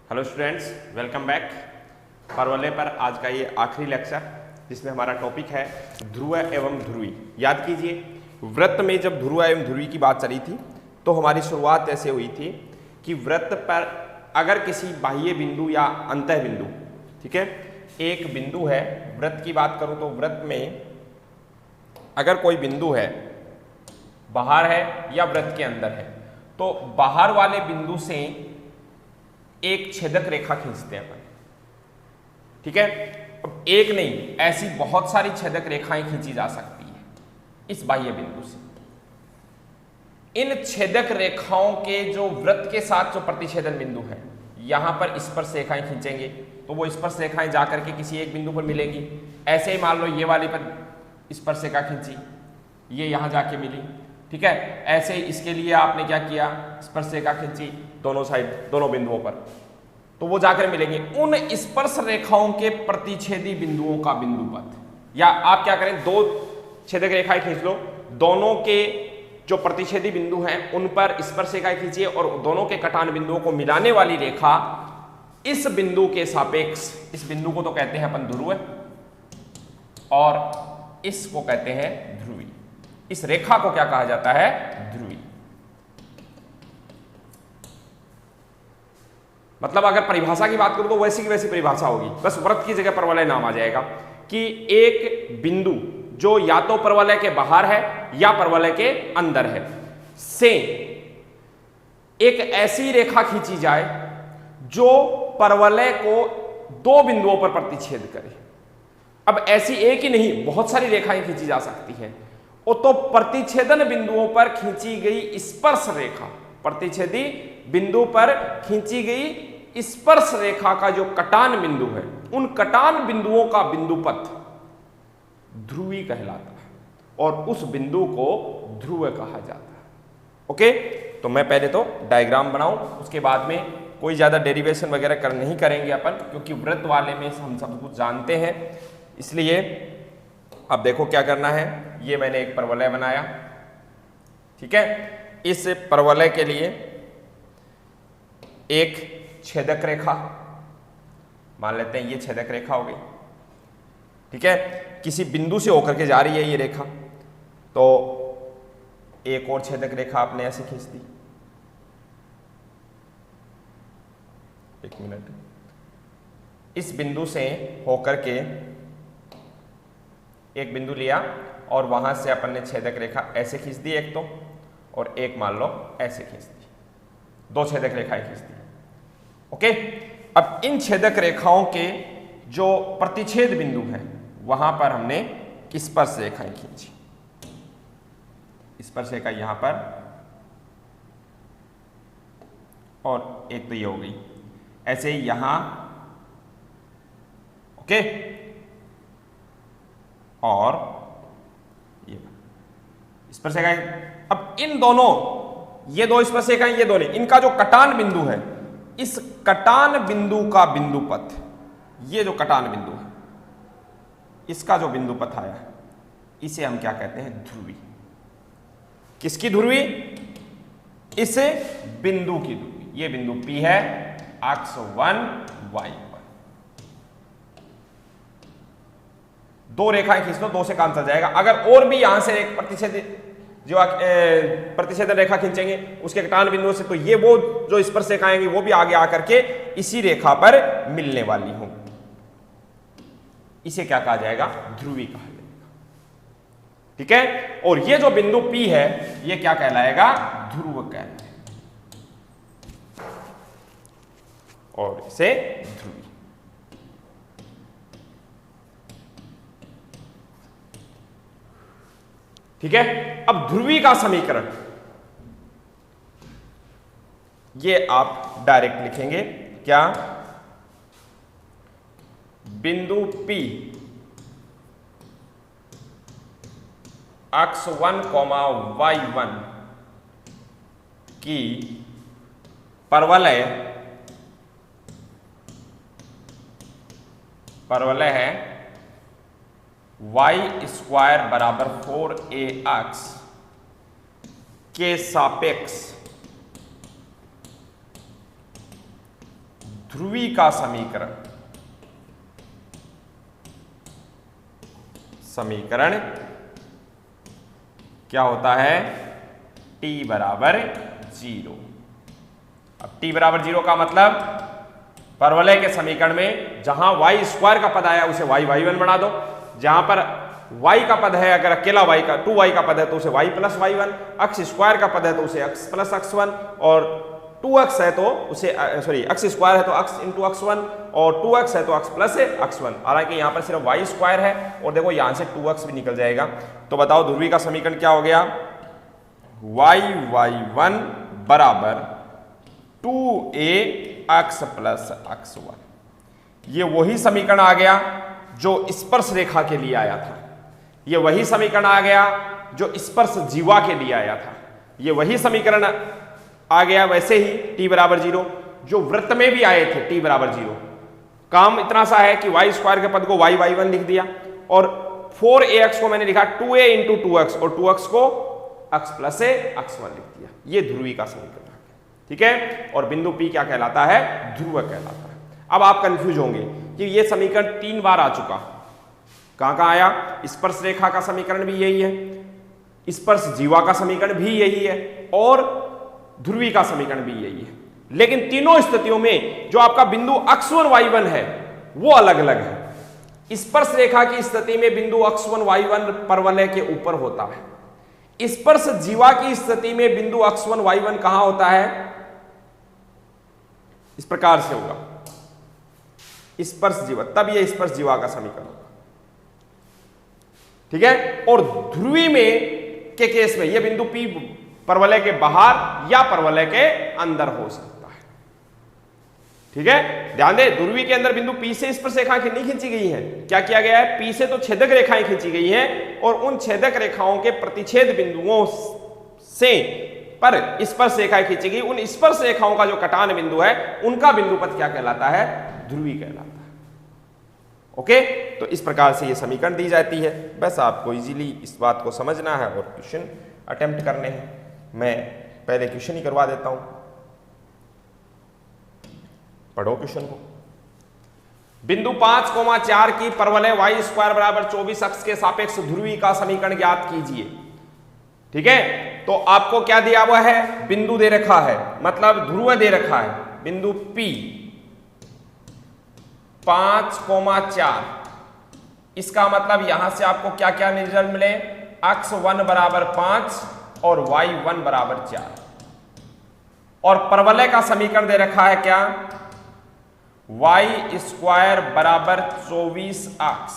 Hello students, welcome back. परवलय पर आज का ये आखिरी लेक्चर जिसमें हमारा टॉपिक है ध्रुव एवं ध्रुवी। याद कीजिए, वृत्त में जब ध्रुव एवं ध्रुवी की बात चली थी तो हमारी शुरुआत ऐसे हुई थी कि वृत्त पर अगर किसी बाह्य बिंदु या अंतः बिंदु, ठीक है, एक बिंदु है, वृत्त की बात करूं तो वृत्त में अगर कोई बिंदु है, बाहर है या वृत्त के अंदर है, तो बाहर वाले बिंदु से एक छेदक रेखा खींचते हैं अपन, ठीक है। अब एक नहीं, ऐसी बहुत सारी छेदक रेखाएं खींची जा सकती है इस बाह्य बिंदु से। इन छेदक रेखाओं के जो वृत्त के साथ जो प्रतिच्छेदन बिंदु है, यहां पर स्पर्श रेखाएं खींचेंगे तो वो स्पर्श रेखाएं जाकर के किसी एक बिंदु पर मिलेंगी। ऐसे ही मान लो ये वाली पर स्पर्श रेखा खींची, ये यहां जाके मिली, ठीक है। ऐसे ही इसके लिए आपने क्या किया, स्पर्श रेखा खींची दोनों साइड, दोनों बिंदुओं पर, तो वो जाकर मिलेंगे। उन स्पर्श रेखाओं के प्रतिच्छेदी बिंदुओं का बिंदु पथ, या आप क्या करें, दो छेदक रेखाएं खींच लो, दोनों के जो प्रतिच्छेदी बिंदु हैं उन पर स्पर्श रेखाएं खींचिए और दोनों के कटान बिंदुओं को मिलाने वाली रेखा इस बिंदु के सापेक्ष, इस बिंदु को तो कहते हैं अपन ध्रुव और इसको कहते हैं ध्रुवी। इस रेखा को क्या कहा जाता है, ध्रुवी। मतलब अगर परिभाषा की बात करूं तो वैसी की वैसी परिभाषा होगी, बस वृत्त की जगह परवलय नाम आ जाएगा कि एक बिंदु जो या तो परवलय के बाहर है या परवलय के अंदर है, से एक ऐसी रेखा खींची जाए जो परवलय को दो बिंदुओं पर प्रतिच्छेद करे। अब ऐसी एक ही नहीं, बहुत सारी रेखाएं खींची जा सकती हैं। तो प्रतिच्छेदन बिंदुओं पर खींची गई स्पर्श रेखा, प्रतिच्छेदी बिंदु पर खींची गई स्पर्श रेखा का जो कटान बिंदु है, उन कटान बिंदुओं का बिंदु पथ ध्रुवी कहलाता है और उस बिंदु को ध्रुव कहा जाता है। ओके, तो मैं पहले तो डायग्राम बनाऊं, उसके बाद में कोई ज्यादा डेरिवेशन वगैरह नहीं करेंगे अपन, क्योंकि वृत्त वाले में हम सब कुछ जानते हैं। इसलिए अब देखो क्या करना है, ये मैंने एक परवलय बनाया, ठीक है। इस परवलय के लिए एक छेदक रेखा मान लेते हैं, ये छेदक रेखा हो गई, ठीक है। किसी बिंदु से होकर के जा रही है ये रेखा, तो एक और छेदक रेखा आपने ऐसे खींच दी। एक मिनट, इस बिंदु से होकर के एक बिंदु लिया और वहां से अपन ने छेदक रेखा ऐसे खींच दी एक तो, और एक मान लो ऐसे खींच दी, दो छेदक रेखाएं खींच दी। ओके, अब इन छेदक रेखाओं के जो प्रतिच्छेद बिंदु हैं वहां पर हमने स्पर्श रेखाएं खींची। स्पर्श रेखा यहां पर, और एक तो ये हो गई, ऐसे ही यहां, ओके, और ये स्पर्श रेखाएं। अब इन दोनों, ये दो स्पर्श रेखाएं, ये दोनों, इनका जो कटान बिंदु है, इस कटान बिंदु का बिंदु पथ, ये जो कटान बिंदु है, इसका जो बिंदु पथ आया, इसे हम क्या कहते हैं, ध्रुवी। किसकी ध्रुवी, इस बिंदु की ध्रुवी। ये बिंदु P है, अक्ष 1 Y 1। दो रेखाएं खींच लो, दो से काम चल जाएगा। अगर और भी यहां से एक प्रतिच्छेदन रेखा खींचेंगे उसके कटान बिंदुओं से, तो ये वो जो स्पर्श रेखाएं आएंगी वो भी आगे आकर के इसी रेखा पर मिलने वाली होंगी। इसे क्या कहा जाएगा, ध्रुवी कहा जाएगा, ठीक है। और ये जो बिंदु P है, ये क्या कहलाएगा, ध्रुव कहलाएगा, और इसे ध्रुवी। ठीक है। अब ध्रुवी का समीकरण ये आप डायरेक्ट लिखेंगे, क्या, बिंदु P अक्ष 1, Y1 की परवलय है y² बराबर 4ax के सापेक्ष ध्रुवी का समीकरण क्या होता है? t बराबर 0। अब t बराबर 0 का मतलब परवलय के समीकरण में जहां y स्क्वायर का पद आया उसे y1 बना दो, जहां पर y का पद है, अगर अकेला y का 2y का पद है तो उसे y plus y1, x square का पद है तो उसे x प्लस x1, और 2x है तो उसे x स्क्वायर है तो x इंटू x1, और 2x है तो x प्लस x1। हालांकि यहाँ पर सिर्फ y स्क्वायर है और देखो यहाँ से 2x भी निकल जाएगा। तो बताओ ध्रुवी का समीकरण क्या हो गया? y1 बराबर 2ax प्लस x1। ये वही समीकरण आ गया जो स्पर्श रेखा के लिए आया था, ये वही समीकरण आ गया जो स्पर्श जीवा के लिए आया था, ये वही समीकरण आ गया वैसे ही t बराबर 0 जो वृत्त में भी आए थे t बराबर 0। काम इतना सा है कि y स्क्वायर के पद को y1 लिख दिया और 4ax को मैंने लिखा 2a इंटू 2x और 2x को x प्लस x1 लिख दिया। ये ध्रुवी का समीकरण है, ठीक है। और बिंदु P क्या कहलाता है? ध्रुव कहलाता है। अब आप कंफ्यूज होंगे कि ये समीकरण 3 बार आ चुका, कहां आया? स्पर्श रेखा का समीकरण भी यही है, स्पर्श जीवा का समीकरण भी यही है और ध्रुवी का समीकरण भी यही है, लेकिन तीनों स्थितियों में जो आपका बिंदु x1 y1 है वो अलग अलग है। स्पर्श रेखा की स्थिति में बिंदु x1 y1 परवलय के ऊपर होता है, स्पर्श जीवा की स्थिति में बिंदु x1 y1 कहां होता है? इस प्रकार से होगा स्पर्श जीवा, तब यह स्पर्श जीवा का समीकरण होगा, ठीक है। और ध्रुवी में के केस में यह बिंदु P परवलय के बाहर या परवलय के अंदर हो सकता है, ठीक है। ध्यान दे, ध्रुवी के अंदर बिंदु P से स्पर्श रेखाएं नहीं खींची गई हैं। क्या किया गया है? P से तो छेदक रेखाएं खींची गई हैं और उन छेदक रेखाओं के प्रतिच्छेद बिंदुओं से पर स्पर्श रेखाएं खींची गई। उन स्पर्श रेखाओं का जो कटान बिंदु है उनका बिंदु पथ क्या कहलाता है? ध्रुवी कहलाता है। ओके, तो इस प्रकार से ये समीकरण दी जाती है। बस आपको इजीली इस बात को समझना है और क्वेश्चन अटेम्प्ट करने हैं। मैं पहले क्वेश्चन ही करवा देता हूं, पढ़ो क्वेश्चन को। बिंदु 5,4 की परवलय y स्क्वायर बराबर 24 अक्ष के सापेक्ष ध्रुवी का समीकरण ज्ञात कीजिए, ठीक है। तो आपको क्या दिया हुआ है? बिंदु दे रखा है, मतलब ध्रुव दे रखा है, बिंदु P 5,4। इसका मतलब यहां से आपको क्या क्या रिजल्ट मिले? x1 बराबर 5 और y1 बराबर 4। और परवलय का समीकरण दे रखा है क्या? y स्क्वायर बराबर 24 अक्ष,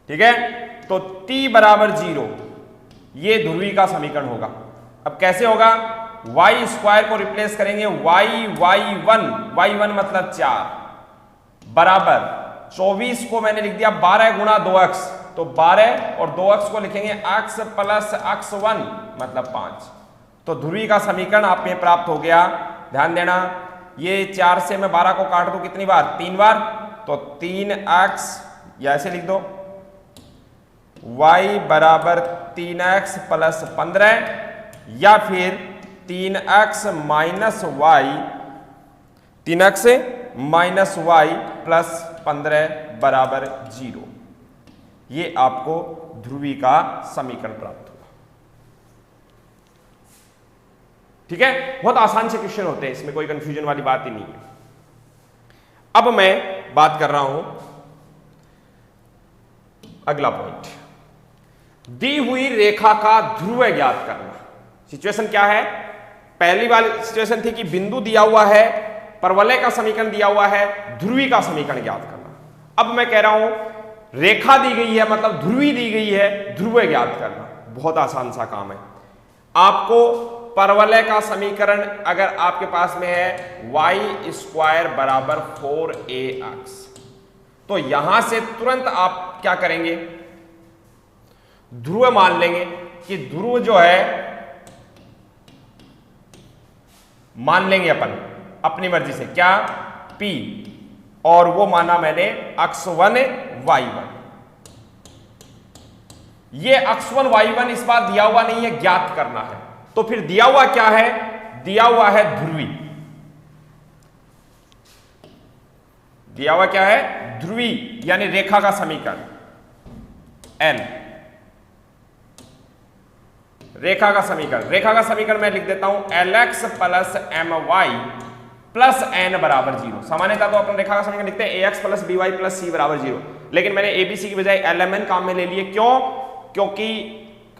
ठीक है। तो t बराबर 0, ये ध्रुवी का समीकरण होगा। अब कैसे होगा? y स्क्वायर को रिप्लेस करेंगे y1 मतलब 4 बराबर 24 को मैंने लिख दिया 12 गुणा 2x, तो 12 और 2x को लिखेंगे x प्लस x1 मतलब 5। तो ध्रुवी का समीकरण आप में प्राप्त हो गया। ध्यान देना, ये 4 से मैं 12 को काट दूं कितनी बार? 3 बार, तो 3x या ऐसे लिख दो y बराबर 3x प्लस 15 या फिर 3x माइनस y प्लस 15 बराबर 0। ये आपको ध्रुवी का समीकरण प्राप्त होगा, ठीक है। बहुत आसान से क्वेश्चन होते हैं, इसमें कोई कंफ्यूजन वाली बात ही नहीं है। अब मैं बात कर रहा हूं अगला पॉइंट, दी हुई रेखा का ध्रुव ज्ञात करना। सिचुएशन क्या है? पहली वाली सिचुएशन थी कि बिंदु दिया हुआ है, परवलय का समीकरण दिया हुआ है, ध्रुवी का समीकरण ज्ञात करना। अब मैं कह रहा हूं रेखा दी गई है, मतलब ध्रुवी दी गई है, ध्रुव ज्ञात करना। बहुत आसान सा काम है। आपको परवलय का समीकरण अगर आपके पास में है y स्क्वायर बराबर 4ax, तो यहां से तुरंत आप क्या करेंगे? ध्रुव मान लेंगे कि ध्रुव जो है मान लेंगे अपन अपनी मर्जी से, क्या? P, और वो माना मैंने x1 y1। ये x1 y1 इस बार दिया हुआ नहीं है, ज्ञात करना है। तो फिर दिया हुआ क्या है? दिया हुआ है ध्रुवी। दिया हुआ क्या है, ध्रुवी यानी रेखा का समीकरण L, रेखा का समीकरण मैं लिख देता हूं Lx plus My plus n बराबर 0। सामान्यतः तो अपन रेखा का समीकरण लिखते हैं ax plus by plus c बराबर 0, लेकिन मैंने abc की बजाय lmn काम में ले लिए। क्यों? क्योंकि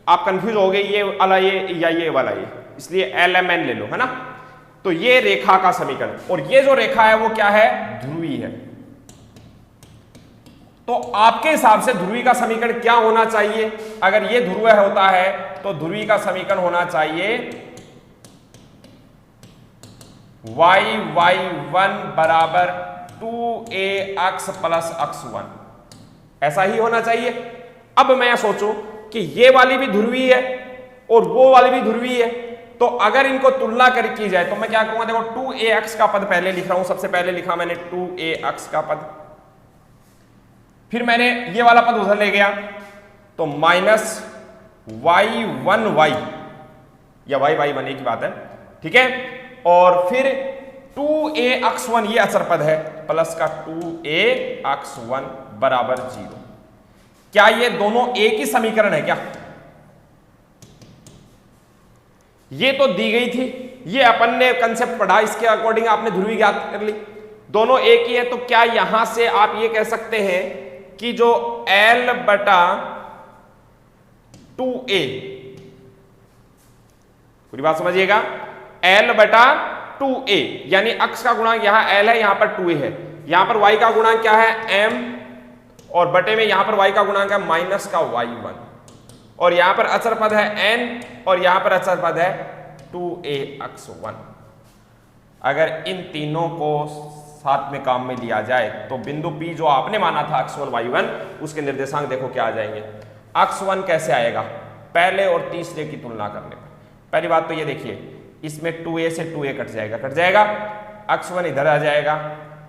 आप कंफ्यूज हो गए ये वाला ये या ये वाला ये, इसलिए lmn ले लो, है ना। तो ये रेखा का समीकरण, और ये जो रेखा है वो क्या है, ध्रुवी है। तो आपके हिसाब से ध्रुवी का समीकरण क्या होना चाहिए? अगर ये ध्रुव होता है तो ध्रुवी का समीकरण होना चाहिए y1 बराबर 2ax प्लस x1, ऐसा ही होना चाहिए। अब मैं सोचूं कि ये वाली भी ध्रुवी है और वो वाली भी ध्रुवी है, तो अगर इनको तुलना कर की जाए तो मैं क्या करूंगा, देखो 2ax का पद पहले लिख रहा हूं, सबसे पहले लिखा मैंने 2ax का पद, फिर मैंने ये वाला पद उधर ले गया तो माइनस y1y या y1 एक ही बात है, ठीक है, और फिर 2ax1 ये अचर पद है प्लस का 2ax1 बराबर 0। क्या ये दोनों एक ही समीकरण है क्या? ये तो दी गई थी, ये अपन ने कंसेप्ट पढ़ा, इसके अकॉर्डिंग आपने ध्रुवी ज्ञात कर ली, दोनों एक ही है। तो क्या यहां से आप ये कह सकते हैं कि जो L बटा 2a, पूरी बात समझिएगा, L बटा 2a यानी अक्ष का गुणांक यहां L है, यहां पर 2a है, यहां पर y का गुणांक क्या है m, और बटे में यहां पर y का गुणांक है माइनस का y1, और यहां पर अचर पद है n और यहां पर अचर पद है 2ax1। अगर इन तीनों को साथ में काम में लिया जाए तो बिंदु P जो आपने माना था x1 y1, उसके निर्देशांक देखो क्या आ जाएंगे। x1 कैसे आएगा, पहले और तीसरे की तुलना करने पर। पहली बात तो ये देखिए, इसमें 2a से 2a कट जाएगा, x1 इधर आ जाएगा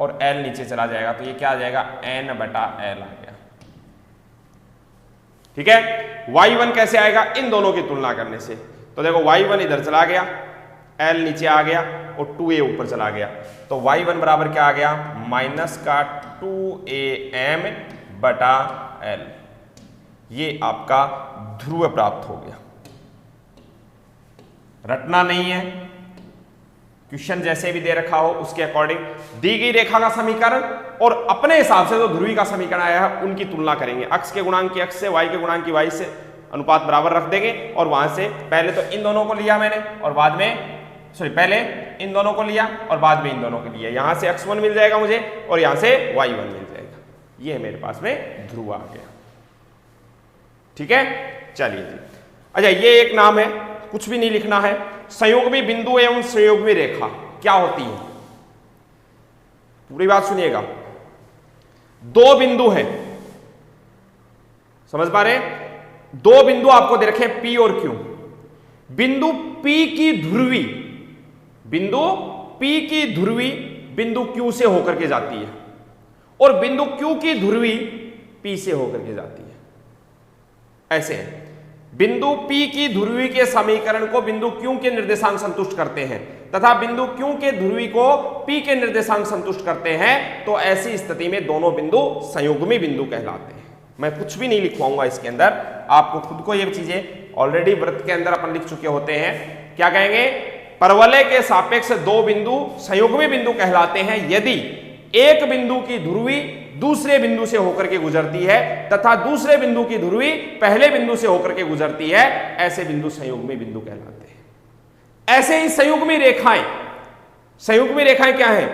और l नीचे चला जाएगा, तो ये क्या आ जाएगा, n बटा l आ गया, ठीक है। y1 कैसे आएगा, इन दोनों की तुलना करने से, तो देखो y1 इधर चला गया, l नीचे आ गया और 2a ऊपर चला गया, तो y1 बराबर क्या आ गया, माइनस का 2am बटा l। ये आपका ध्रुव प्राप्त हो गया। रटना नहीं है, क्वेश्चन जैसे भी दे रखा हो उसके अकॉर्डिंग दी गई रेखा का समीकरण और अपने हिसाब से जो ध्रुवी का समीकरण आया है उनकी तुलना करेंगे। अक्ष के गुणांक की अक्ष से, y के गुणांक की y से अनुपात बराबर रख देंगे, और वहां से पहले तो इन दोनों को लिया मैंने और बाद में पहले इन दोनों को लिया और बाद में इन दोनों को लिया, यहां से x1 मिल जाएगा मुझे और यहां से y1 मिल जाएगा। ये मेरे पास में ध्रुव आ गया, ठीक है। चलिए जी, अच्छा ये एक नाम है, कुछ भी नहीं लिखना है। संयुग्मी बिंदु एवं संयुग्मी रेखा क्या होती है, पूरी बात सुनिएगा। दो बिंदु हैं, समझ पा रहे हैं, दो बिंदु आपको दे रखे P और Q। बिंदु P की ध्रुवी, बिंदु P की ध्रुवी बिंदु Q से होकर के जाती है और बिंदु Q की ध्रुवी P से होकर के जाती है। ऐसे है, बिंदु P की ध्रुवी के समीकरण को बिंदु Q के निर्देशांक संतुष्ट करते हैं तथा बिंदु Q के ध्रुवी को P के निर्देशांक संतुष्ट करते हैं, तो ऐसी स्थिति में दोनों बिंदु संयुग्मी बिंदु कहलाते हैं। मैं कुछ भी नहीं लिखवाऊंगा इसके अंदर, आपको खुद को ये चीजें ऑलरेडी वृत्त के अंदर अपन लिख चुके होते हैं। क्या कहेंगे, परवलय के सापेक्ष दो बिंदु संयुग्मी बिंदु कहलाते हैं यदि एक बिंदु की ध्रुवी दूसरे बिंदु से होकर के गुजरती है तथा दूसरे बिंदु की ध्रुवी पहले बिंदु से होकर के गुजरती है, ऐसे बिंदु संयुग्मी बिंदु कहलाते हैं। ऐसे ही संयुग्मी रेखाएं, संयुग्मी रेखाएं क्या है,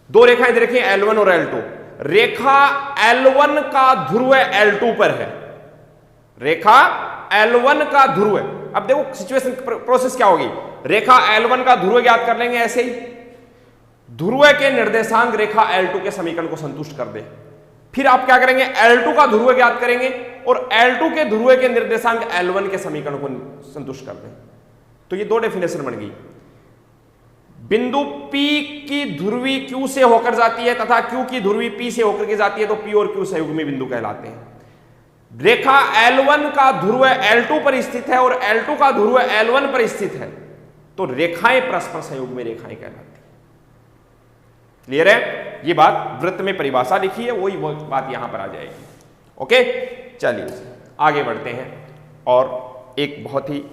दो रेखाएं देखिए L1 और L2। रेखा L1 का ध्रुव L2 पर है, रेखा L1 का ध्रुव। अब देखो सिचुएशन प्रोसेस क्या होगी, रेखा L1 का ध्रुव ज्ञात कर लेंगे, ऐसे ही ध्रुव के निर्देशांक रेखा L2 के समीकरण को संतुष्ट कर दे। फिर आप क्या करेंगे, L2 का ध्रुव ज्ञात करेंगे और L2 के ध्रुव के निर्देशांक L1 के समीकरण को संतुष्ट कर दें। तो ये दो डेफिनेशन बन गई। बिंदु P की ध्रुवी Q से होकर जाती है तथा Q की ध्रुवी P से होकर के जाती है, तो P और Q संयुग्मी बिंदु कहलाते हैं। रेखा L1 का ध्रुव L2 पर स्थित है और L2 का ध्रुव L1 पर स्थित है, तो रेखाएं परस्पर संयुग्मी रेखाएं कहलाती हैं। क्लियर है। ये बात वृत्त में परिभाषा लिखी है, वही वो बात यहां पर आ जाएगी। ओके, चलिए आगे बढ़ते हैं और एक बहुत ही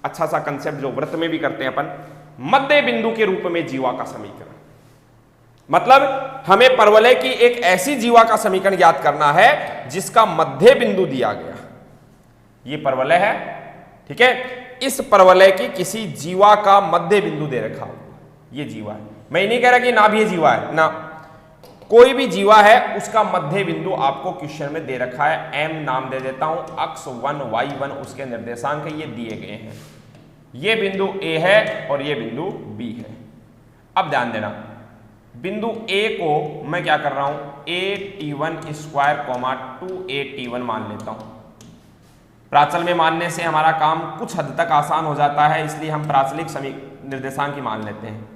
अच्छा सा कंसेप्ट जो वृत्त में भी करते हैं अपन, मध्य बिंदु के रूप में जीवा का समीकरण। मतलब हमें परवलय की एक ऐसी जीवा का समीकरण ज्ञात करना है जिसका मध्य बिंदु दिया गया। ये परवलय है, ठीक है, इस परवलय की किसी जीवा का मध्य बिंदु दे रखा हो, ये जीवा है। मैं नहीं कह रहा कि ना भी ये जीवा है ना, कोई भी जीवा है उसका मध्य बिंदु आपको क्वेश्चन में दे रखा है। एम नाम दे देता हूं, अक्ष 1 y1 उसके निर्देशांक ये दिए गए हैं। ये बिंदु ए है और ये बिंदु बी है। अब ध्यान देना, बिंदु ए को मैं क्या कर रहा हूं, a_t1 स्क्वायर 2a_t1 मान लेता हूं। प्राचल में मानने से हमारा काम कुछ हद तक आसान हो जाता है, इसलिए हम प्राचलिक निर्देशांक ही मान लेते हैं।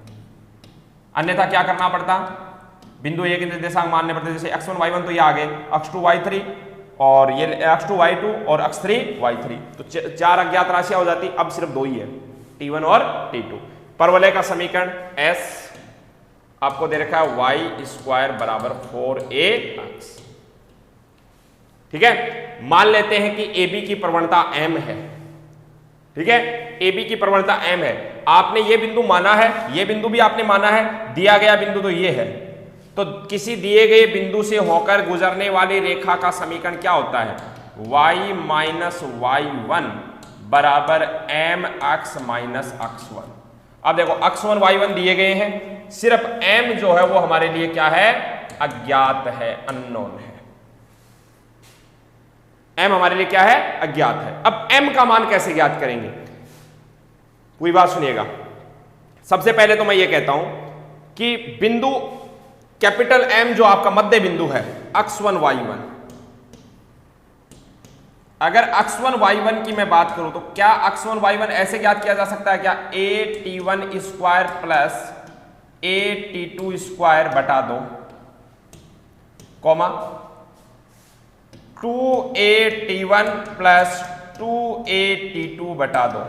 अन्यथा क्या करना पड़ता, बिंदु ए के निर्देशांक मानने पड़ते, जैसे x1 y1 तो ये आ गए, x2 y3 और ये x2 y2 और x3 y3, तो 4 अज्ञात राशियां हो जाती। अब सिर्फ 2 ही है, t1 और t2। परवलय का समीकरण s आपको दे रखा है y स्क्वायर बराबर 4ax। ठीक है, मान लेते हैं कि AB की प्रवणता m है। ठीक है, AB की प्रवणता m है, आपने ये बिंदु माना है, ये बिंदु भी आपने माना है, दिया गया बिंदु तो ये है। तो किसी दिए गए बिंदु से होकर गुजरने वाली रेखा का समीकरण क्या होता है, y माइनस y1 बराबर mx माइनस x1। अब देखो x1 y1 दिए गए हैं, सिर्फ m जो है वो हमारे लिए क्या है, अज्ञात है, अननोन है। m हमारे लिए क्या है, अज्ञात है। अब m का मान कैसे ज्ञात करेंगे, पूरी बात सुनिएगा। सबसे पहले तो मैं ये कहता हूं कि बिंदु कैपिटल M जो आपका मध्य बिंदु है, x1 y1, अगर x1 y1 की मैं बात करूं तो क्या x1 y1 ऐसे ज्ञात किया जा सकता है क्या, a_t1 square plus a_t2 square बटा 2 कॉमा 2a_t1 प्लस 2a_t2 बटा 2।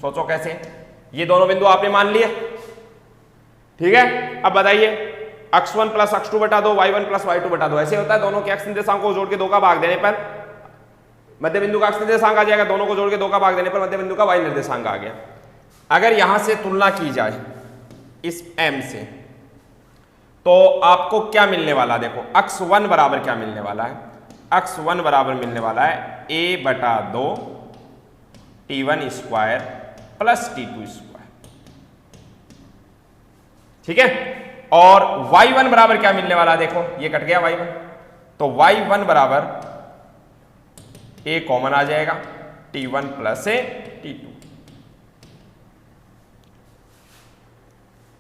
सोचो कैसे, ये दोनों बिंदु आपने मान लिए, ठीक है। अब बताइए x1 प्लस x2 बटा 2, y1 प्लस y2 बटा 2, ऐसे होता है। दोनों के x निर्देशांक को जोड़ के 2 का भाग देने पर मध्य बिंदु का x निर्देशांक आ जाएगा, दोनों को जोड़ के 2 का भाग देने पर मध्य बिंदु का y निर्देशांक आ गया। अगर यहां से तुलना की जाए इस m से तो आपको क्या मिलने वाला, देखो x1 बराबर क्या मिलने वाला है, x1 बराबर मिलने वाला है a बटा 2 t1 square plus t2 square, ठीक है। और y1 बराबर क्या मिलने वाला, देखो ये कट गया y1, तो y1 बराबर a कॉमन आ जाएगा, t1 प्लस a t2,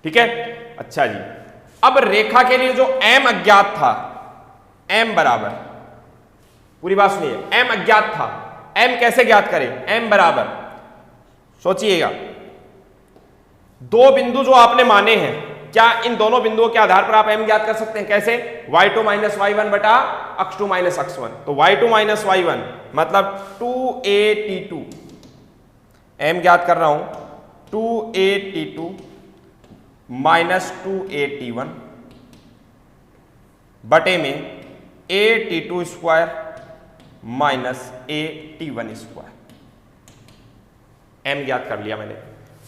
ठीक है। अच्छा जी, अब रेखा के लिए जो m अज्ञात था, m बराबर, पूरी बात सुनिए, m अज्ञात था, m कैसे ज्ञात करें, m बराबर, सोचिएगा, दो बिंदु जो आपने माने हैं, क्या इन दोनों बिंदुओं के आधार पर आप m ज्ञात कर सकते हैं, कैसे, y2 माइनस y1 बटा x2 माइनस x1। तो y2 माइनस y1 मतलब 2a_t2, m ज्ञात कर रहा हूं 2a_t2 माइनस 2a_t1 बटे में a_t2 square minus a_t1 square. m ज्ञात कर लिया मैंने,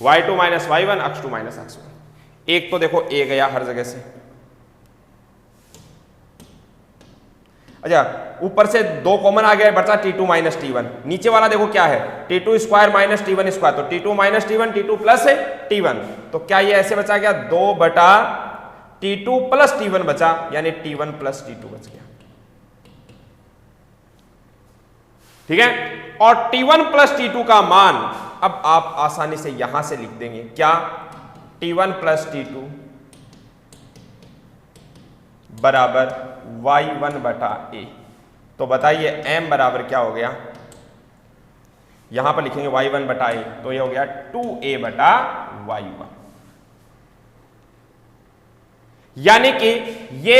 y2 minus y1 x2 minus x1। एक तो देखो a गया हर जगह से, अच्छा ऊपर से 2 कॉमन आ गया, बचा t2 माइनस t1। नीचे वाला देखो क्या है, t2 square minus t1 square, तो t2 minus t1, t2 plus t1, तो क्या ये ऐसे बचा गया, 2 बटा t2 प्लस t1 बचा, यानी t1 प्लस t2 बच गया, ठीक है। और t1 प्लस t2 का मान अब आप आसानी से यहां से लिख देंगे, क्या, t1 प्लस t2 बराबर y1 बटा a। तो बताइए m बराबर क्या हो गया, यहां पर लिखेंगे y1 बटा a, तो ये हो गया 2a बटा y1, यानी कि ये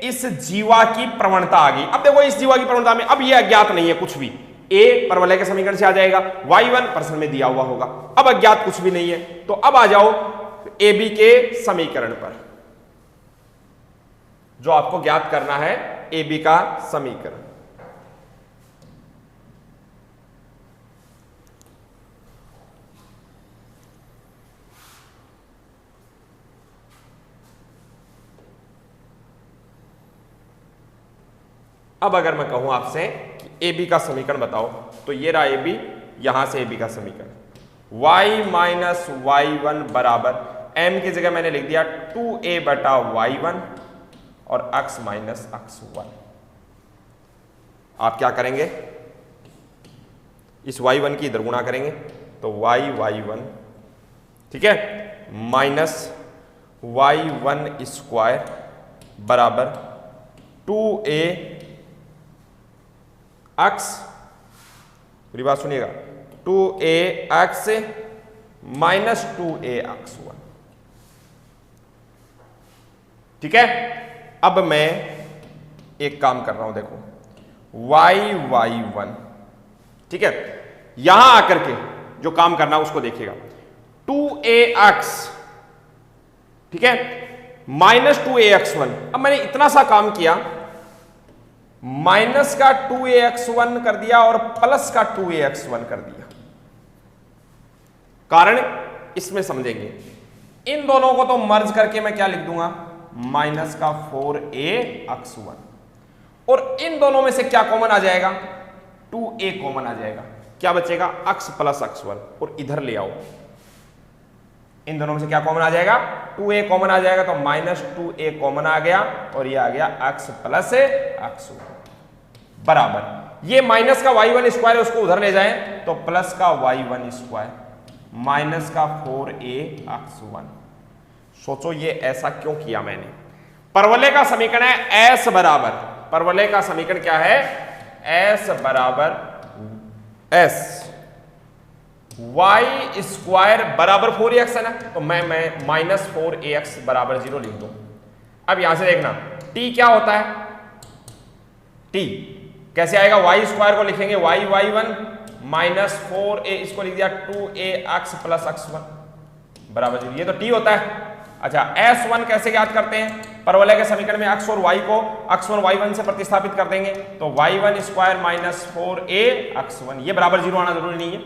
इस जीवा की प्रवणता आ गई। अब देखो इस जीवा की प्रवणता में अब ये अज्ञात नहीं है कुछ भी, a परवलय के समीकरण से आ जाएगा, y1 प्रश्न में दिया हुआ होगा, अब अज्ञात कुछ भी नहीं है। तो अब आ जाओ AB के समीकरण पर, जो आपको ज्ञात करना है ए बी का समीकरण। अब अगर मैं कहूं आपसे कि ए बी का समीकरण बताओ, तो ये रहा ए बी, यहां से ए बी का समीकरण y माइनस वाई वन बराबर m की जगह मैंने लिख दिया 2a बटा y1 और x माइनस x1। आप क्या करेंगे, इस y1 की इधर गुणा करेंगे तो y1, ठीक है, माइनस y1 स्क्वायर बराबर 2a x, पूरी बात सुनिएगा, 2ax माइनस 2ax1। ठीक है, अब मैं एक काम कर रहा हूं, देखो y1, ठीक है, यहां आकर के जो काम करना है उसको देखिएगा, 2ax, ठीक है, माइनस 2ax1। अब मैंने इतना सा काम किया, माइनस का 2ax1 कर दिया और प्लस का 2ax1 कर दिया। कारण इसमें समझेंगे, इन दोनों को तो मर्ज करके मैं क्या लिख दूंगा, माइनस का 4ax1, और इन दोनों में से क्या कॉमन आ जाएगा, 2a कॉमन आ जाएगा, क्या बचेगा, x प्लस x1, और इधर ले आओ, इन दोनों में से क्या कॉमन आ जाएगा, 2a कॉमन आ जाएगा, तो माइनस 2a कॉमन आ गया और ये आ गया x प्लस x1 बराबर, ये माइनस का y1 स्क्वायर है उसको उधर ले जाएं तो प्लस का y1 स्क्वायर माइनस का 4ax1। सोचो ये ऐसा क्यों किया मैंने, परवलय का समीकरण है s बराबर, परवलय का समीकरण क्या है, s बराबर s y स्क्वायर बराबर 4ax है ना, तो मैं माइनस 4ax बराबर 0 लिख दूं। अब यहां से देखना t क्या होता है, t कैसे आएगा, y स्क्वायर को लिखेंगे y1 माइनस 4a, इसको लिख दिया 2ax प्लस x1 बराबर 0, ये तो t होता है। अच्छा, s1 कैसे ज्ञात करते हैं, परवलय के समीकरण में x और y को x1 y1 से प्रतिस्थापित कर देंगे, तो y1 स्क्वायर माइनस 4ax1, ये बराबर 0 आना जरूरी नहीं है,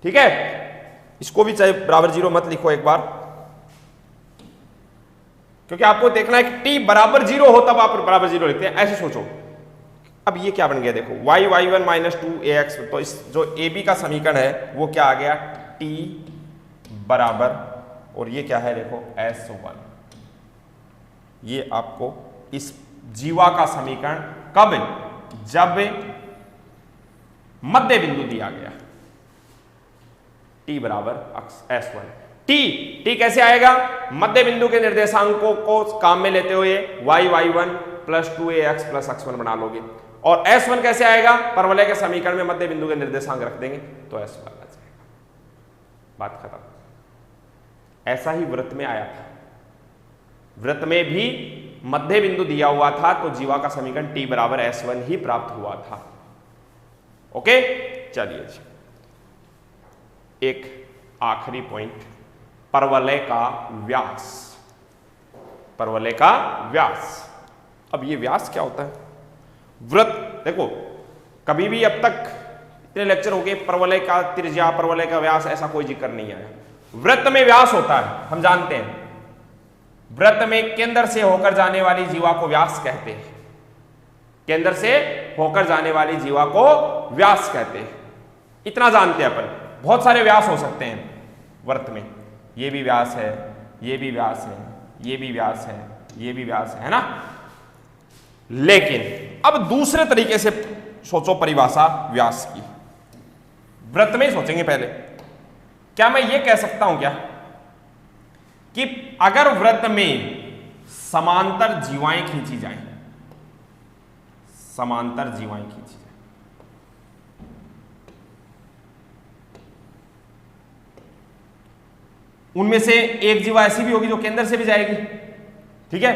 ठीक है, इसको भी चाहे बराबर 0 मत लिखो एक बार, क्योंकि आपको देखना है कि t बराबर 0 हो तब आप बराबर 0 लिखते हैं, ऐसे सोचो। अब ये क्या बन गया, देखो y1 माइनस 2ax, तो इस जो ए बी का समीकरण है वो क्या आ गया, t बराबर, और ये क्या है, देखो s1, ये आपको इस जीवा का समीकरण कब, जब मध्य बिंदु दिया गया, t बराबर s1। t कैसे आएगा, मध्य बिंदु के निर्देशांकों को काम में लेते हुए y1 plus 2ax plus x1 बना लोगे, और s1 कैसे आएगा, परवलय के समीकरण में मध्य बिंदु के निर्देशांक रख देंगे तो s1 आ जाएगा, बात खत्म। ऐसा ही वृत्त में आया था, वृत्त में भी मध्य बिंदु दिया हुआ था, तो जीवा का समीकरण t बराबर s1 ही प्राप्त हुआ था। ओके, चलिए जी, एक आखिरी पॉइंट, परवलय का व्यास, परवलय का व्यास। अब ये व्यास क्या होता है, वृत्त, देखो कभी भी अब तक इतने लेक्चर हो गए, परवलय का त्रिज्या, परवलय का व्यास, ऐसा कोई जिक्र नहीं आया। वृत्त में व्यास होता है, हम जानते हैं, वृत्त में केंद्र से होकर जाने वाली जीवा को व्यास कहते हैं, केंद्र से होकर जाने वाली जीवा को व्यास कहते हैं, इतना जानते हैं अपन। बहुत सारे व्यास हो सकते हैं वृत्त में, ये भी व्यास है, ये भी व्यास है, ये भी व्यास है, ये भी व्यास है ना। लेकिन अब दूसरे तरीके से सोचो परिभाषा व्यास की, वृत्त में ही सोचेंगे पहले। क्या मैं ये कह सकता हूं क्या कि अगर वृत्त में समांतर जीवाएं खींची जाएं, समांतर जीवाएं खींची जाएं, उनमें से एक जीवा ऐसी भी होगी जो केंद्र से भी जाएगी, ठीक है।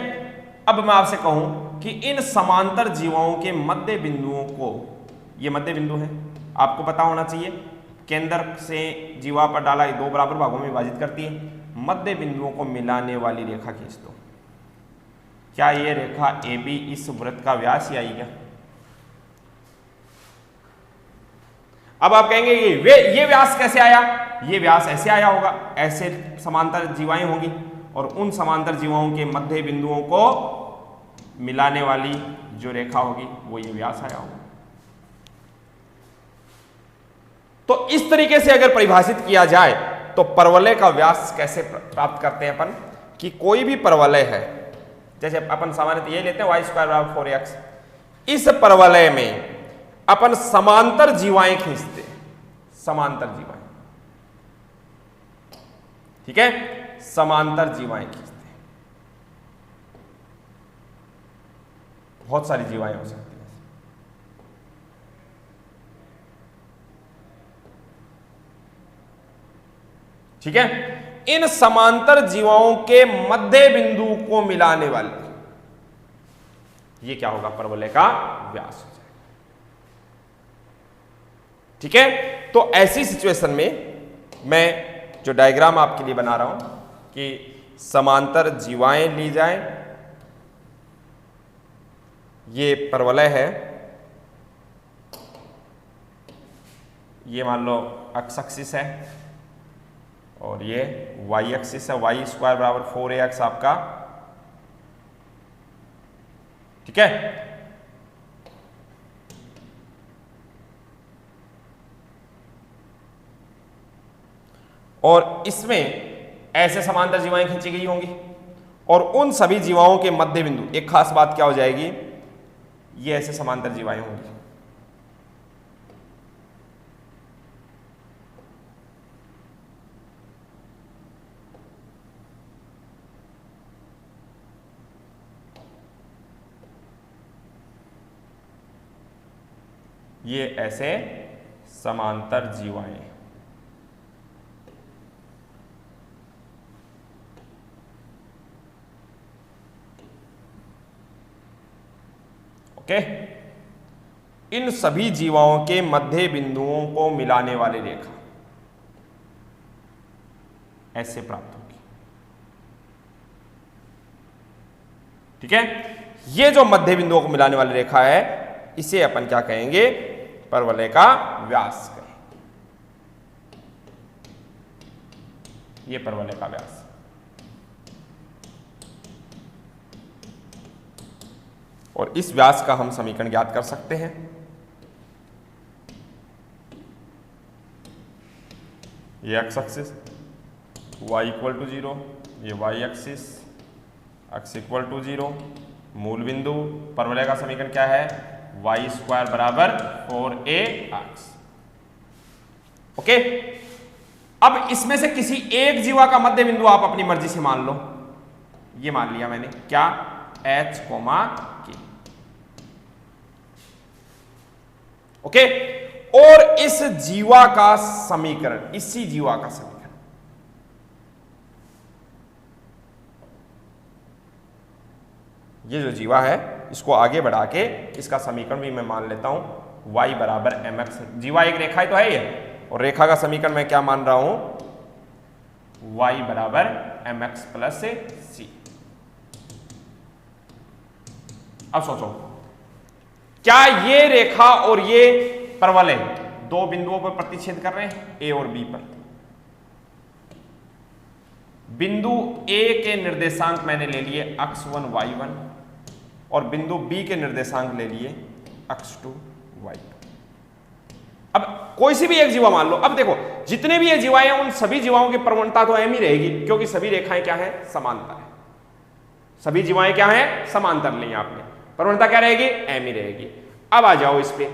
अब मैं आपसे कहूं कि इन समांतर जीवाओं के मध्य बिंदुओं को, ये मध्य बिंदु है, आपको पता होना चाहिए, केंद्र से जीवा पर डाला 2 बराबर भागों में विभाजित करती है, मध्य बिंदुओं को मिलाने वाली रेखा खींच दो। क्या ये रेखा AB इस वृत्त का व्यास ही आई क्या? अब आप कहेंगे ये व्यास कैसे आया? ये व्यास ऐसे आया होगा, ऐसे समांतर जीवाएं होंगी और उन समांतर जीवाओं के मध्य बिंदुओं को मिलाने वाली जो रेखा होगी वो ये व्यास आया होगा। तो इस तरीके से अगर परिभाषित किया जाए तो परवलय का व्यास कैसे प्राप्त करते हैं अपन कि कोई भी परवलय है, जैसे अपन सामान्यतः ये लेते हैं y² = 4x, इस परवलय में अपन समांतर जीवाएं खींचते हैं, समांतर जीवाएं, ठीक है, समांतर जीवाएं खींचते हैं। बहुत सारी जीवाएं हो सकती हैं, ठीक है। इन समांतर जीवाओं के मध्य बिंदु को मिलाने वाले, ये क्या होगा? परवलय का व्यास हो जाएगा, ठीक है। तो ऐसी सिचुएशन में मैं जो डायग्राम आपके लिए बना रहा हूं कि समांतर जीवाएं ली जाए, ये परवलय है, ये मान लो x एक्सिस है और ये y एक्सिस है, y² = 4ax आपका, ठीक है। और इसमें ऐसे समांतर जीवाएं खींची गई होंगी और उन सभी जीवाओं के मध्य बिंदु, एक खास बात क्या हो जाएगी, ये ऐसे समांतर जीवाएं होंगी, ये ऐसे समांतर जीवाएं, ओके। इन सभी जीवाओं के मध्य बिंदुओं को मिलाने वाली रेखा ऐसे प्राप्त होगी, ठीक है। ये जो मध्य बिंदुओं को मिलाने वाली रेखा है इसे अपन क्या कहेंगे? परवलय का व्यास कहेंगे, ये परवलय का व्यास। और इस व्यास का हम समीकरण ज्ञात कर सकते हैं, ये x एक्सिस, y = 0, ये y एक्सिस, x = 0, मूल बिंदु, परवलय का समीकरण क्या है? y² = 4ax, okay. अब इसमें से किसी एक जीवा का मध्य बिंदु आप अपनी मर्जी से मान लो, ये मान लिया मैंने, क्या? h, k, okay. और इस जीवा का समीकरण, इसी जीवा का समीकरण, ये जो जीवा है इसको आगे बढ़ा के इसका समीकरण भी मैं मान लेता हूं y = mx। जीवा एक रेखा ही तो है ये, और रेखा का समीकरण मैं क्या मान रहा हूं? y = mx + c। अब सोचो, क्या ये रेखा और ये परवलय दो बिंदुओं पर प्रतिच्छेद कर रहे हैं, a और b पर? बिंदु a के निर्देशांक मैंने ले लिए x1 y1 और बिंदु b के निर्देशांक ले लिए x2 y2। अब कोई सी भी एक जीवा मान लो, अब देखो जितने भी ये जीवाएं हैं उन सभी जीवाओं की प्रवणता तो एम ही रहेगी, क्योंकि सभी रेखाएं क्या है? समांतर है। सभी जीवाएं क्या है? समांतर ली आपने, प्रवणता क्या रहेगी? एम ही रहेगी। अब आ जाओ इस पे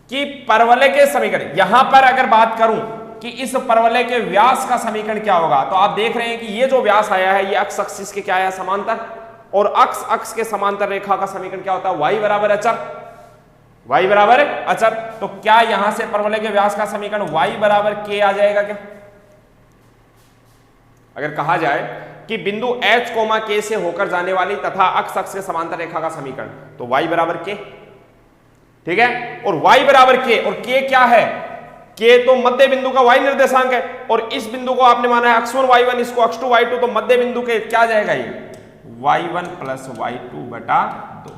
कि परवलय के समीकरण, यहां पर अगर बात करूं कि इस परवलय के व्यास का समीकरण क्या होगा, तो आप देख रहे हैं कि ये जो व्यास आया है ये x एक्सिस के क्या है? समांतर, और x अक्ष के समांतर रेखा का समीकरण क्या होता है? y = अचर, y = अचर। तो क्या यहां से परवलय के व्यास का समीकरण y = k आ जाएगा क्या? अगर कहा जाए कि बिंदु h, k से होकर जाने वाली तथा x अक्ष के समांतर रेखा का समीकरण, तो y = k, ठीक है। और y = k, और k क्या है? k तो मध्य बिंदु का y निर्देशांक है, और इस बिंदु को आपने माना है x1 y1, इसको x2 y2, तो मध्य बिंदु के क्या जाएगा? ये y1 प्लस y2 बटा 2।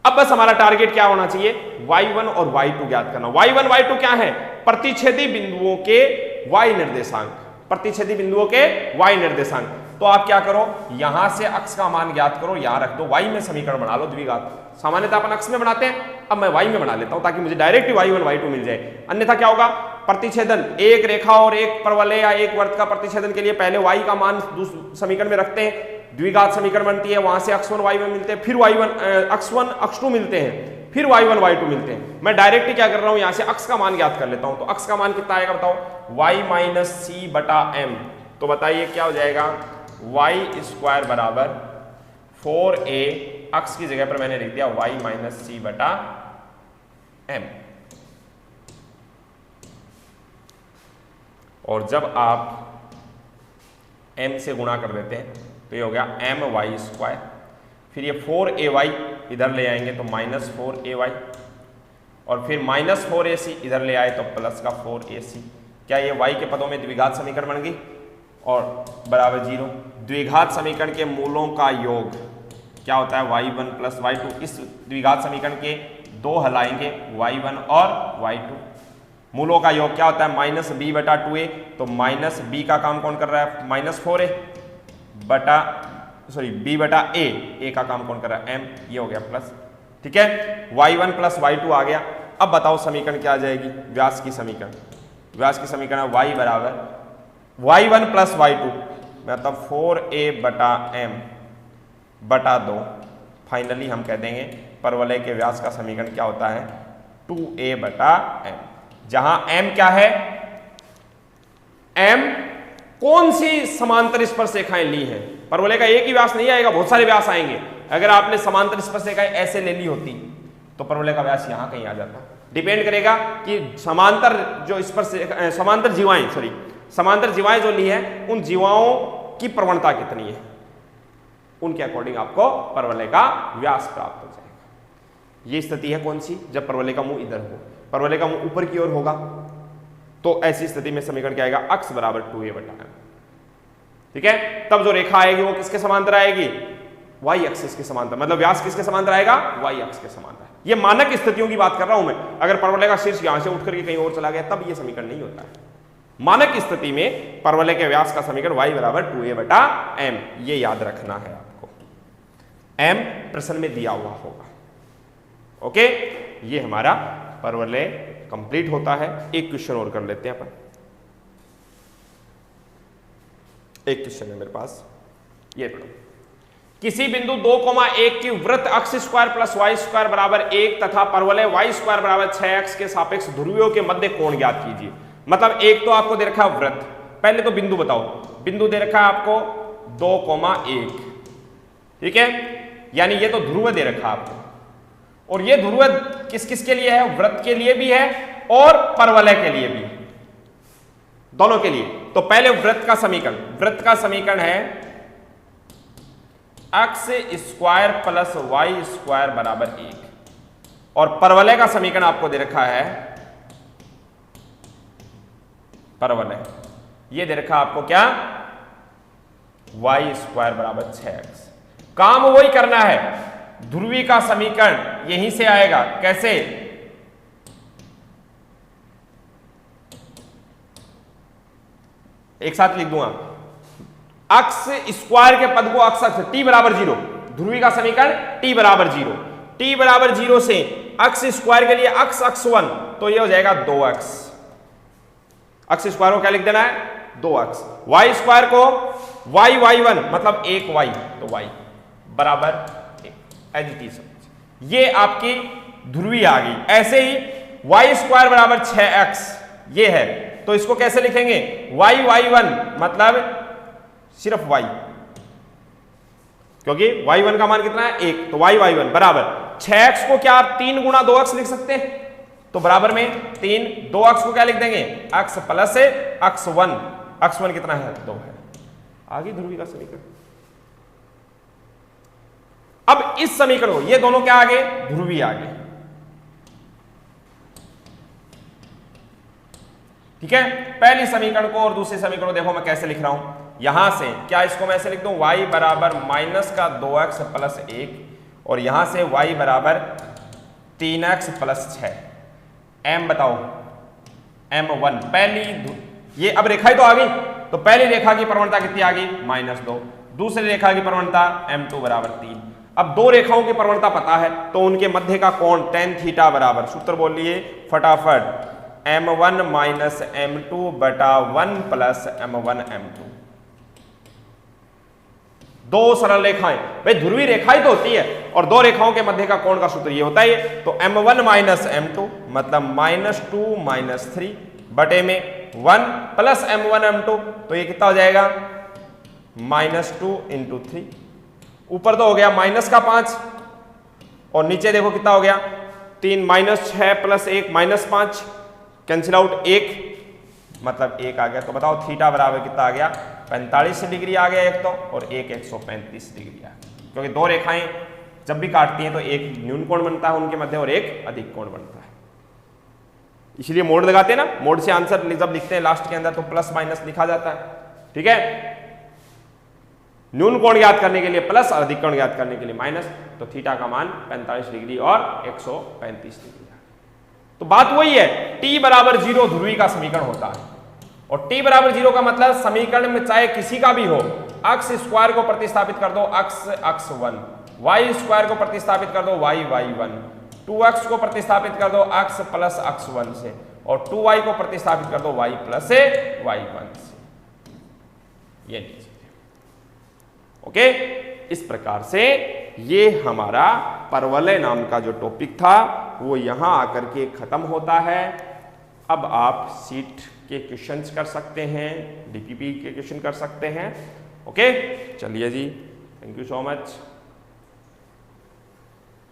अब बस हमारा टारगेट क्या होना चाहिए, y1 और y2 ज्ञात करना। y1 y2 क्या है, प्रतिच्छेदी बिंदुओं के y निर्देशांक, प्रतिच्छेदी बिंदुओं के y निर्देशांक। तो आप क्या करो, यहां से अक्ष का मान ज्ञात करो, यहां रख दो, y में समीकरण बना लो द्विघात। सामान्यतः अपन अक्ष में बनाते हैं, अब मैं y में बना लेता हूं ताकि मुझे डायरेक्ट y1 y2 मिल जाए। अन्यथा क्या होगा, प्रतिच्छेदन, एक रेखा और एक परवलय या एक वर्त का प्रतिच्छेदन के लिए पहले y का मान समीकरण में रखते हैं, द्विघात समीकरण बनती है, वहां से x1 y1 मिलते हैं, फिर x1 x2 मिलते हैं, फिर y1 y2 मिलते हैं। मैं डायरेक्ट क्या कर रहा हूं, यहां से अक्ष का मान ज्ञात कर लेता हूं। तो अक्ष का मान कितना आएगा बताओ, y माइनस सी बटा m। तो बताइए क्या हो जाएगा, y स्क्वायर बराबर 4a, अक्ष की जगह पर मैंने लिख दिया y माइनस सी बटा m। और जब आप m से गुणा कर देते हैं तो ये हो गया m y स्क्वायर, फिर ये 4ay इधर ले आएंगे तो माइनस 4ay, और फिर माइनस 4ac इधर ले आए तो प्लस का 4ac। क्या ये y के पदों में द्विघात समीकरण बन गई और बराबर 0। द्विघात समीकरण के मूलों का योग क्या होता है, y1 प्लस y2। इस द्विघात समीकरण के दो हल आएंगे, y1 और y2। मूलों का योग क्या होता है, माइनस बी बटा 2a। तो माइनस बी का काम कौन कर रहा है, माइनस 4a बटा b बटा a का काम कौन कर रहा है, m। ये हो गया प्लस, ठीक है। y1 प्लस y2 आ गया। अब बताओ समीकरण क्या आ जाएगी, व्यास की समीकरण। व्यास की समीकरण y बराबर y1 प्लस y2 मतलब 4a बटा m बटा 2। फाइनली हम कह देंगे परवलय के व्यास का समीकरण क्या होता है, 2a बटा m। जहां m क्या है, m कौन सी समांतर स्पर्शरेखाएं ली हैं। परवलय का एक ही व्यास नहीं आएगा, बहुत सारे व्यास आएंगे। अगर आपने समांतर स्पर्शरेखाएं ऐसे ले ली होती तो परवलय का व्यास यहां कहीं आ जाता। डिपेंड करेगा कि समांतर जो समांतर जीवाएं जो ली है, उन जीवाओं की प्रवणता कितनी है, उनके अकॉर्डिंग आपको परवलय का व्यास प्राप्त हो जाएगा। ये स्थिति है कौन सी, जब परवलय का मुंह इधर हो, परवलय का मुंह ऊपर की ओर होगा, तो ऐसी स्थिति में समीकरण क्या आएगा, अक्ष बराबर 2a बटा m। ठीक है, तब जो रेखा आएगी वो किसके समांतर आएगी, y एक्सिस के समांतर, मतलब व्यास किसके समांतर आएगा, y अक्ष के समांतर। ये मानक स्थितियों की बात कर रहा हूं मैं। अगर परवलय का शीर्ष यहां से उठ करके कहीं और चला गया तब ये समीकरण नहीं होता है। मानक स्थिति में परवलय के व्यास का समीकरण y बराबर 2a बटा m, ये याद रखना है आपको। m प्रश्न में दिया हुआ होगा। ओके, ये हमारा परवलय कंप्लीट होता है। एक क्वेश्चन और कर लेते हैं अपन। एक क्वेश्चन है मेरे पास, ये पढ़ो। किसी बिंदु 2,1 की वृत्त अक्ष स्क्वायर प्लस वाई स्क्वायर बराबर 1 तथा परवलय वाई स्क्वायर बराबर 6x के सापेक्ष ध्रुवियों के मध्य कोण ज्ञात कीजिए। मतलब एक तो आपको दे रखा है वृत्त, पहले तो बिंदु बताओ। बिंदु दे रखा है आपको 2,1, ठीक है, यानी ये तो ध्रुव दे रखा है आपको। और ये ध्रुव किस किस के लिए है, वृत्त के लिए भी है और परवलय के लिए भी, दोनों के लिए। तो पहले वृत्त का समीकरण है x square plus y square बराबर 1, और परवलय का समीकरण आपको दे रखा है, परवलय ये दे रखा आपको क्या, y स्क्वायर बराबर 6x। काम वही करना है, ध्रुवी का समीकरण यहीं से आएगा। कैसे, एक साथ लिख दूंगा, अक्ष स्क्वायर के पद को अक्ष t बराबर 0, ध्रुवी का समीकरण t बराबर 0, t बराबर 0 से अक्ष स्क्वायर के लिए अक्ष x1, तो ये हो जाएगा 2x। अक्ष स्क्वायर को क्या लिख देना है, 2x। y स्क्वायर को y1 मतलब 1y, तो y बराबर 1, एज इट इज। ये आपकी ध्रुवी आ गई। ऐसे ही y स्क्वायर बराबर 6x ये है, तो इसको कैसे लिखेंगे, y1 मतलब सिर्फ y, क्योंकि y1 का मान कितना है 1, तो y1 बराबर 6x को क्या आप 3 गुणा 2x लिख सकते हैं, तो बराबर में 3, 2x को क्या लिख देंगे, x प्लस से x1 कितना है 2 है। आगे ध्रुवी का समीकरण। अब इस समीकरण को, ये दोनों क्या आ गए, ध्रुवी आ गए। ठीक है, पहली समीकरण को और दूसरे समीकरण को देखो मैं कैसे लिख रहा हूं। यहां से क्या इसको मैं ऐसे लिख दूं, y बराबर माइनस का 2x प्लस 1 और यहां से y बराबर 3x प्लस 6। m बताओ, m1 पहली, ये अब रेखा ही तो आ गई, तो पहली रेखा की प्रवणता कितनी आ गई, -2। दूसरी रेखा की प्रवणता m2 बराबर 3। अब दो रेखाओं की प्रवणता पता है तो उनके मध्य का कोण tan थीटा बराबर, सूत्र बोल लिए फटाफट, m1 माइनस m2 बटा 1 प्लस m1 m2। दो सरल रेखाएं, भाई ध्रुवीय रेखा ही तो होती है और दो रेखाओं के मध्य का कोण का सूत्र ये होता है। तो m1 माइनस m2 मतलब -2 - 3 बटे में 1 प्लस m1 m2, तो ये कितना हो जाएगा, -2 × 3। ऊपर तो हो गया माइनस का 5 और नीचे देखो कितना हो गया, 3 -6 प्लस 1 -5, कैंसिल आउट 1 मतलब 1 आ गया। तो बताओ थीटा बराबर कितना आ गया, 45 डिग्री आ गया एक तो, और एक 135 डिग्री आ गया, क्योंकि दो रेखाएं जब भी काटती हैं तो एक न्यून कोण बनता है उनके मध्य और एक अधिक कोण बनता है, इसलिए मोड लगाते हैं ना, मोड से आंसर जब लिखते हैं लास्ट के अंदर तो प्लस माइनस लिखा जाता है। ठीक है, न्यून कोण ज्ञात करने के लिए प्लस और अधिक कोण ज्ञात करने के लिए माइनस, तो थीटा का मान 45 डिग्री और 135 डिग्री। तो बात वही है, t बराबर 0 ध्रुवी का समीकरण होता है, और t बराबर 0 का मतलब समीकरण में चाहे किसी का भी हो, अक्ष स्क्वायर को प्रतिस्थापित कर दो, अक्ष 1, y स्क्वायर को प्रतिस्थापित कर दो, y1, 2x को प्रतिस्थापित कर दो x प्लस x1 से, और 2y को प्रतिस्थापित कर दो y प्लस y1 से। ये लीजिए, ओके। इस प्रकार से ये हमारा परवलय नाम का जो टॉपिक था वो यहां आकर के खत्म होता है। अब आप सीट के क्वेश्चंस कर सकते हैं, डीपीपी के क्वेश्चन कर सकते हैं। ओके, चलिए जी, थैंक यू सो मच।